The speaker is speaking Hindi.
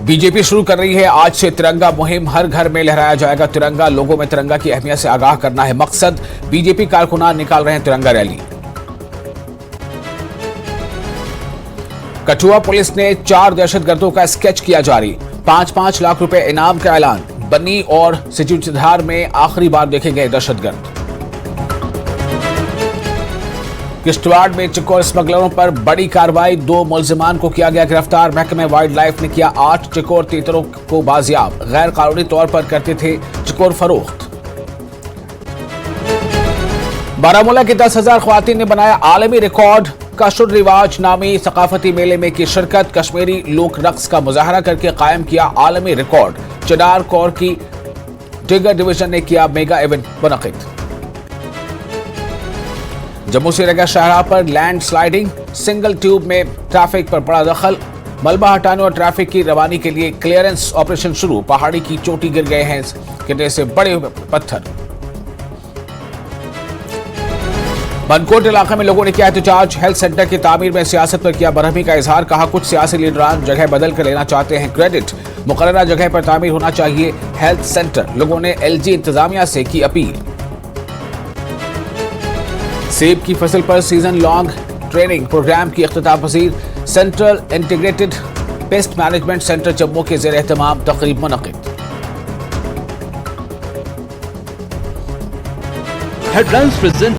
बीजेपी शुरू कर रही है आज से तिरंगा मुहिम। हर घर में लहराया जाएगा तिरंगा। लोगों में तिरंगा की अहमियत से आगाह करना है मकसद। बीजेपी कारकुनान निकाल रहे हैं तिरंगा रैली। कठुआ पुलिस ने 4 दहशतगर्दों का स्केच किया जारी। 5-5 लाख रुपए इनाम का ऐलान। बन्नी और सिजुधार में आखिरी बार देखे गए दहशतगर्द। किश्तवाड़ में चिकोर स्मगलरों पर बड़ी कार्रवाई। 2 मुलजिमान को किया गया गिरफ्तार। महकमे वाइल्ड लाइफ ने किया 8 चिकोर तीतरों को बाजियाब। गैर कानूनी तौर पर करते थे चिकोर फरोख्त। बारामूला की 10,000 ख्वातीन ने बनाया आलमी रिकॉर्ड। कशुर रिवाज नामी सकाफती मेले में की शिरकत। कश्मीरी लोक रक्स का मुजाहरा करके कायम किया आलमी रिकॉर्ड। चिनार कोर की डिगर डिवीजन ने किया मेगा इवेंट मुनक़िद। जम्मू श्रीनगर शाहराह पर लैंड स्लाइडिंग। सिंगल ट्यूब में ट्रैफिक पर बड़ा दखल। मलबा हटाने और ट्रैफिक की रवानी के लिए क्लियरेंस ऑपरेशन शुरू। पहाड़ी की चोटी गिर गए हैं गिरने से बड़े पत्थर। बनकोट इलाके में लोगों ने किया एहतजाज। हेल्थ सेंटर की तामीर में सियासत पर किया बरहमी का इजहार। कहा कुछ सियासी लीडरान जगह बदल कर लेना चाहते हैं क्रेडिट। मुकर्ररा जगह पर तामीर होना चाहिए हेल्थ सेंटर। लोगों ने एलजी इंतजामिया से की अपील। सेब की फसल पर सीजन लॉन्ग ट्रेनिंग प्रोग्राम की इख्तिताम पजीर। Central integrated pest management centre Jammu के ज़ेर एहतमाम तकरीब मुनक़िद। Headlines present